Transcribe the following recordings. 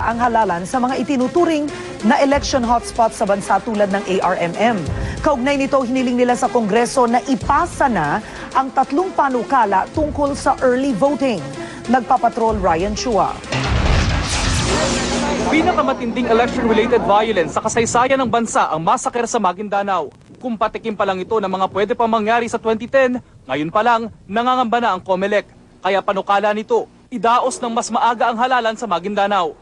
ang halalan sa mga itinuturing na election hotspots sa bansa tulad ng ARMM. Kaugnay nito, hiniling nila sa Kongreso na ipasa na ang 3 panukala tungkol sa early voting. Nagpapatrol Ryan Chua. Pinakamatinding election-related violence sa kasaysayan ng bansa ang massacre sa Maguindanao. Kung patikim pa lang ito ng mga pwede pang mangyari sa 2010, ngayon pa lang nangangamba na ang COMELEC. Kaya panukala nito, idaos ng mas maaga ang halalan sa Maguindanao.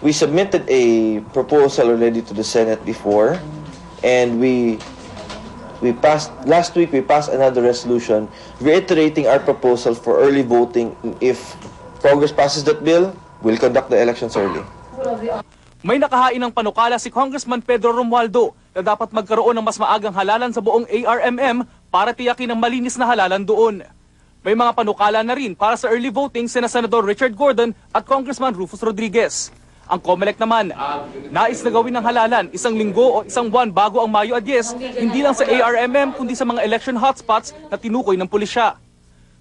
We submitted a proposal already to the Senate before, and we passed last week. We passed another resolution reiterating our proposal for early voting. If Congress passes that bill, we'll conduct the elections early. May nakahain ng panukala si Congressman Pedro Romualdo na dapat magkaroon ng mas maagang halalan sa buong ARMM para tiyakin ang malinis na halalan doon. May mga panukala na rin para sa early voting sina Senador Richard Gordon at Congressman Rufus Rodriguez. Ang COMELEC naman, nais na gawin ng halalan 1 linggo o 1 buwan bago ang Mayo 10, hindi lang sa ARMM kundi sa mga election hotspots na tinukoy ng pulisya.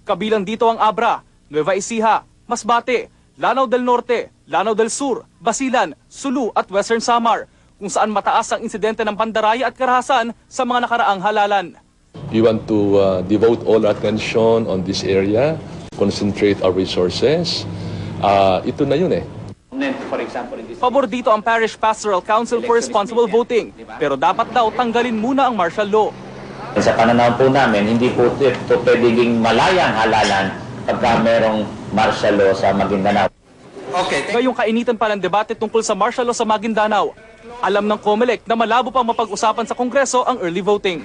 Kabilang dito ang Abra, Nueva Ecija, Masbate, Lanao del Norte, Lanao del Sur, Basilan, Sulu at Western Samar, kung saan mataas ang insidente ng pandaraya at karahasan sa mga nakaraang halalan. We want to devote all attention on this area, concentrate our resources. Ito na yun eh. Pabor dito ang Parish Pastoral Council for Responsible Voting, pero dapat daw tanggalin muna ang martial law. Sa pananaw po namin, hindi po ito pwedeng malayang halalan pagka merong martial law sa Maguindanao. Ngayong kainitan pa ng debate tungkol sa martial law sa Maguindanao, alam ng COMELEC na malabo pang mapag-usapan sa Kongreso ang early voting.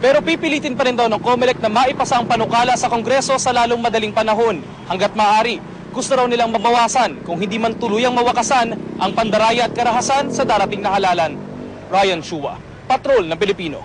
Pero pipilitin pa rin daw ng COMELEC na maipasa ang panukala sa Kongreso sa lalong madaling panahon. Hanggat maaari, gusto raw nilang mabawasan kung hindi man tuluyang mawakasan ang pandaraya at karahasan sa darating na halalan. Ryan Chua, Patrol ng Pilipino.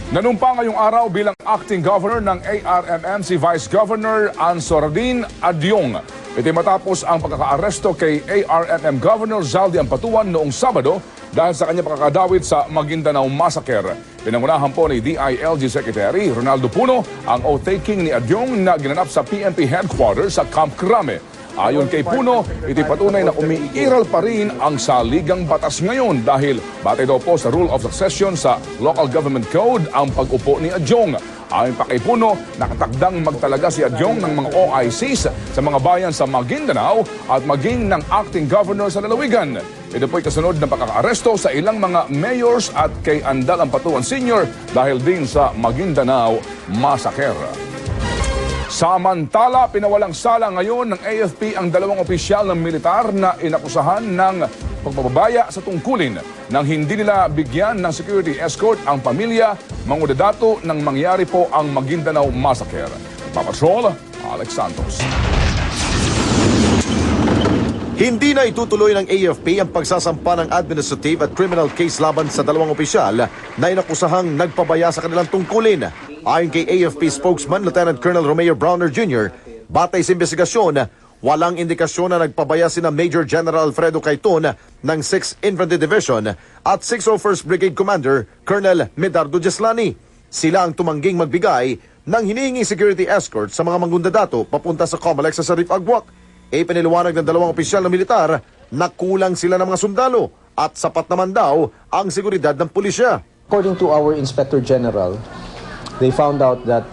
Nanumpa ngayong araw bilang acting governor ng ARMM si Vice Governor Ansordin Adyong. Ito matapos ang pagkakaaresto kay ARMM Governor Zaldi Ampatuan noong Sabado dahil sa kanyang pagkakadawit sa Maguindanao Massacre. Pinangunahan po ni DILG Secretary Ronaldo Puno ang oath-taking ni Adyong na ginanap sa PNP headquarters sa Camp Crame. Ayon kay Puno, ito'y patunay na umiiral pa rin ang saligang batas ngayon dahil batay daw po sa Rule of Succession sa Local Government Code ang pag-upo ni Adyong. Ayon pa kay Puno, nakatakdang magtalaga si Adyong ng mga OICs sa mga bayan sa Maguindanao at maging ng acting governor sa Lalawigan. Ito po'y kasunod ng pagkakaaresto sa ilang mga mayors at kay Andal Ampatuan Sr. dahil din sa Maguindanao Massacre. Samantala, pinawalang sala ngayon ng AFP ang 2 opisyal ng militar na inakusahan ng pagbabaya sa tungkulin nang hindi nila bigyan ng security escort ang pamilya, mangudadato nang mangyari po ang Maguindanao Massacre. Papatrol, Alex Santos. Hindi na itutuloy ng AFP ang pagsasampa ng administrative at criminal case laban sa 2 opisyal na inakusahang nagpabaya sa kanilang tungkulin. Ayon kay AFP spokesman Lieutenant Colonel Romeo Browner Jr., batay sa investigasyon, walang indikasyon na nagpabaya sina Major General Alfredo Caiton ng 6th Infantry Division at 601st Brigade Commander Colonel Medardo Geslani. Sila ang tumangging magbigay ng hinihinging security escort sa mga mangundadato papunta sa COMELEC sa Sarif Agwak. Ipiniliwanag ng 2 opisyal na militar na kulang sila ng mga sundalo at sapat naman daw ang seguridad ng pulisya. According to our Inspector General, they found out that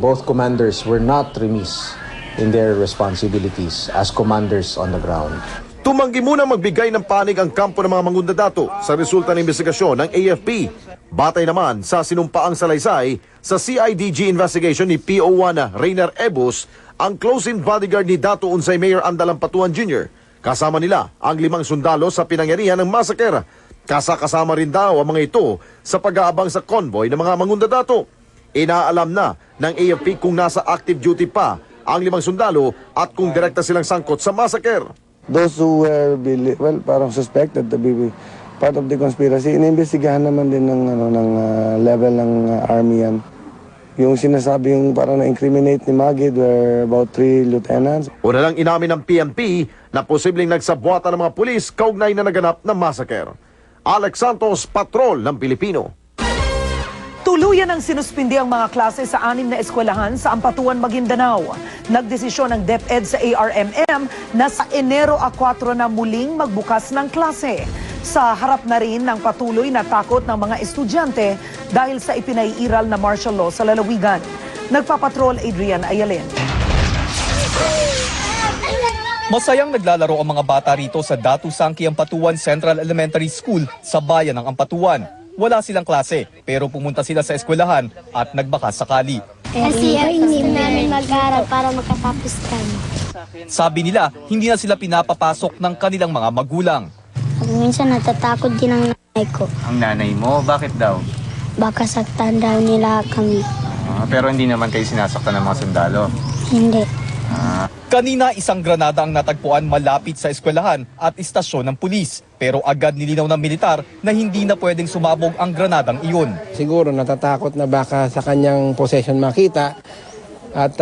both commanders were not remiss in their responsibilities as commanders on the ground. Tumanggi muna magbigay ng panig ang kampo ng mga mangundadato sa resulta ng investigasyon ng AFP. Batay naman sa sinumpaang salaysay sa CIDG investigation ni PO1 Rainer Ebus, ang close-in bodyguard ni Dato Unsay Mayor Andal Ampatuan Jr. Kasama nila ang 5 sundalo sa pinangyarihan ng massacre. Kasama rin daw ang mga ito sa pag-aabang sa convoy ng mga mangundadato. Inaalam na ng AFP kung nasa active duty pa ang 5 sundalo at kung direkta silang sangkot sa massacre. Those who were parang suspected to be part of the conspiracy, inimbestigahan naman din ng level ng army yan. Yung sinasabi yung parang na-incriminate ni Magid were about 3 lieutenants. Una lang inamin ng PNP na posibleng nagsabwata ng mga pulis kaugnay na naganap ng massacre. Alex Santos, Patrol ng Pilipino. Tuluyan ang sinuspindi ang mga klase sa 6 na eskwelahan sa Ampatuan, Maguindanao. Nagdesisyon ang DepEd sa ARMM na sa Enero 4 na muling magbukas ng klase. Sa harap na rin ng patuloy na takot ng mga estudyante dahil sa ipinaiiral na martial law sa lalawigan. Nagpapatrol Adrian Ayalin. Masayang naglalaro ang mga bata rito sa Datu Sangki Ampatuan Central Elementary School sa bayan ng Ampatuan. Wala silang klase pero pumunta sila sa eskwelahan at nagbaka sakali. Kasi hindi namin mag-aaral para makatapos kami. Sabi nila, hindi na sila pinapapasok ng kanilang mga magulang. Minsan natatakot din ang nanay ko. Ang nanay mo? Bakit daw? Baka saktan daw nila kami. Pero hindi naman kayo sinasaktan ng mga sundalo? Hindi. Kanina isang granada ang natagpuan malapit sa eskwelahan at istasyon ng pulis. Pero agad nilinaw ng militar na hindi na pwedeng sumabog ang granadang iyon. Siguro natatakot na baka sa kanyang possession makita at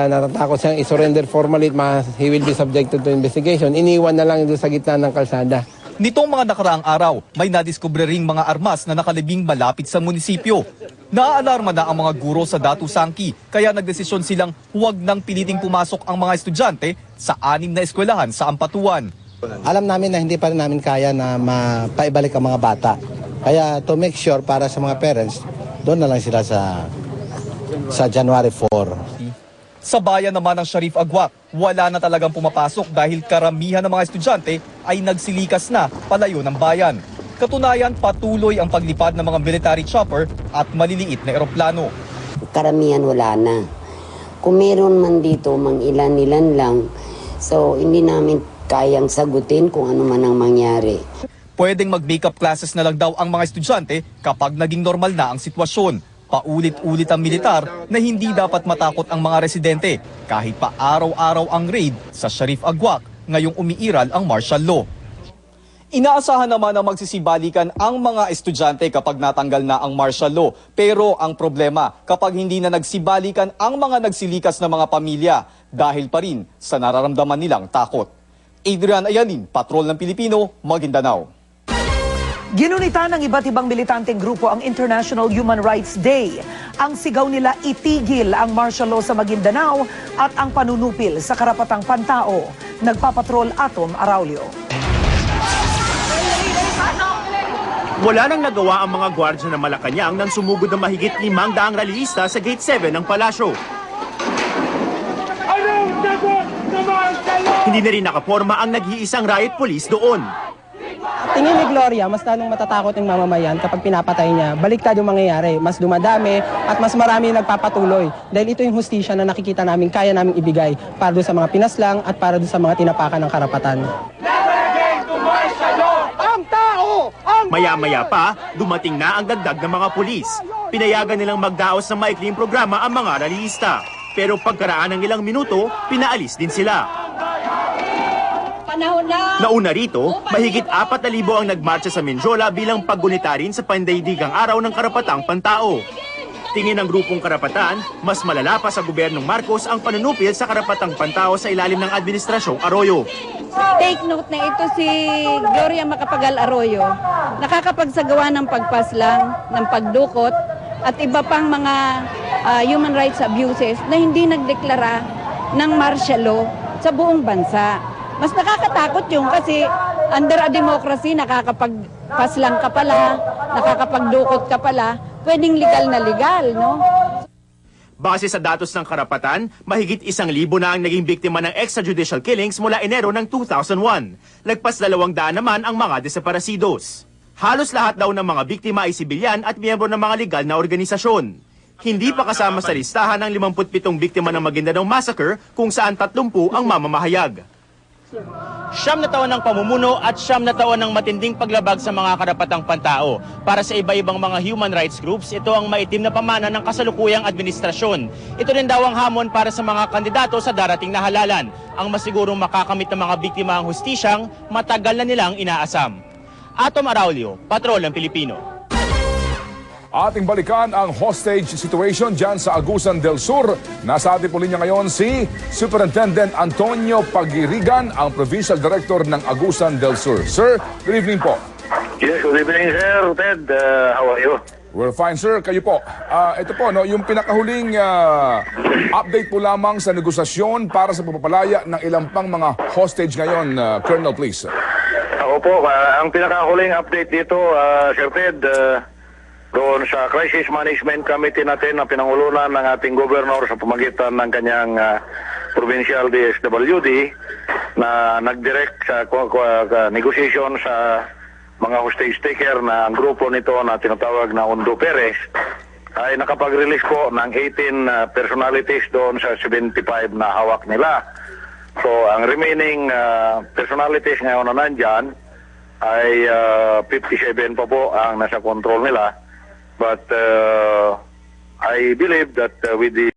natatakot siyang isurrender formally, he will be subjected to investigation. Iniwan na lang doon sa gitna ng kalsada. Nitong mga nakaraang araw, may nadiskubre ring mga armas na nakalibing malapit sa munisipyo. Naaalarma na ang mga guro sa Datu Sangki, kaya nagdesisyon silang huwag nang piliting pumasok ang mga estudyante sa 6 na eskwelahan sa Ampatuan. Alam namin na hindi pa rin namin kaya na mapaibalik ang mga bata. Kaya to make sure para sa mga parents, doon na lang sila sa January 4. Sa bayan naman ng Sharif Agwak, wala na talagang pumapasok dahil karamihan ng mga estudyante ay nagsilikas na palayo ng bayan. Katunayan, patuloy ang paglipad ng mga military chopper at maliliit na eroplano. Karamihan wala na. Kung meron man dito, mang ilan-ilan lang, so hindi namin kayang sagutin kung ano man ang mangyari. Pwedeng mag-makeup classes na lang daw ang mga estudyante kapag naging normal na ang sitwasyon. Paulit-ulit ang militar na hindi dapat matakot ang mga residente kahit pa araw-araw ang raid sa Sharif Agwak ngayong umiiral ang martial law. Inaasahan naman na magsisibalikan ang mga estudyante kapag natanggal na ang martial law. Pero ang problema kapag hindi na nagsibalikan ang mga nagsilikas na mga pamilya dahil pa rin sa nararamdaman nilang takot. Adrian Ayalin, Patrol ng Pilipino, Maguindanao. Ginunita ng iba't ibang militanteng grupo ang International Human Rights Day. Ang sigaw nila itigil ang martial law sa Maguindanao at ang panunupil sa karapatang pantao. Nagpapatrol Atom Araulio. Wala nang nagawa ang mga gwardya ng Malacanang nang sumugod ng mahigit 500 rallyista sa Gate 7 ng palasyo. Hindi na rin nakaporma ang nag-iisang riot police doon. Tingin ni Gloria, mas lalong matatakot ng mamamayan kapag pinapatay niya. Baliktad yung mangyayari. Mas dumadami at mas marami nagpapatuloy. Dahil ito yung hustisya na nakikita namin kaya namin ibigay para doon sa mga pinaslang at para doon sa mga tinapakan ng karapatan. Maya-maya pa, dumating na ang dagdag ng mga pulis. Pinayagan nilang magdaos ng maikling programa ang mga rallyista. Pero pagkaraan ng ilang minuto, pinaalis din sila. Nauna rito, mahigit 4,000 ang nagmarcha sa Menjola bilang paggunita rin sa pandaigdigang araw ng karapatang pantao. Tingin ng grupong karapatan, mas malala pa sa gobyernong Marcos ang panunupil sa karapatang pantao sa ilalim ng Administrasyong Arroyo. Take note na ito si Gloria Macapagal Arroyo, nakakapagsagawa ng pagpaslang, ng pagdukot, at iba pang mga human rights abuses na hindi nagdeklara ng martial law sa buong bansa. Mas nakakatakot yung kasi under a democracy, nakakapagpaslang ka pala, nakakapagdukot ka pala, pwedeng legal na legal, no? Base sa datos ng karapatan, mahigit 1,000 na ang naging biktima ng extrajudicial killings mula Enero ng 2001. Lagpas 200 naman ang mga desaparecidos. Halos lahat daw ng mga biktima ay sibilyan at miyembro ng mga legal na organisasyon. Hindi pa kasama sa listahan ng 57 biktima ng Maguindanao Massacre kung saan 30 ang mamamahayag. 9 na taon ng pamumuno at 9 na taon ng matinding paglabag sa mga karapatang pantao. Para sa iba-ibang mga human rights groups, ito ang maitim na pamana ng kasalukuyang administrasyon. Ito rin daw ang hamon para sa mga kandidato sa darating na halalan. Ang masigurong makakamit ng mga biktima ang hustisyang matagal na nilang inaasam. Atom Araulio, Patrol ng Pilipino. Ating balikan ang hostage situation dyan sa Agusan del Sur. Nasa ating po linya ngayon si Superintendent Antonio Pagirigan, ang Provincial Director ng Agusan del Sur. Sir, good evening po. Yes, good evening, sir. Ted, how are you? Well, fine, sir. Kayo po. Ito po, no, yung pinakahuling update po lamang sa negosasyon para sa pagpapalaya ng ilang pang mga hostage ngayon, Colonel, please. Ako po, ang pinakahuling update dito, Sir Ted, doon sa Crisis Management Committee natin na pinangulunan ng ating governor sa pamagitan ng kanyang provincial DSWD na nag-direct sa negotiation sa mga hostage taker na ang grupo nito na tinatawag na Ondo Perez ay nakapag-release po ng 18 personalities doon sa 75 na hawak nila. So ang remaining personalities ngayon na nandyan ay 57 pa po ang nasa control nila. But I believe that with the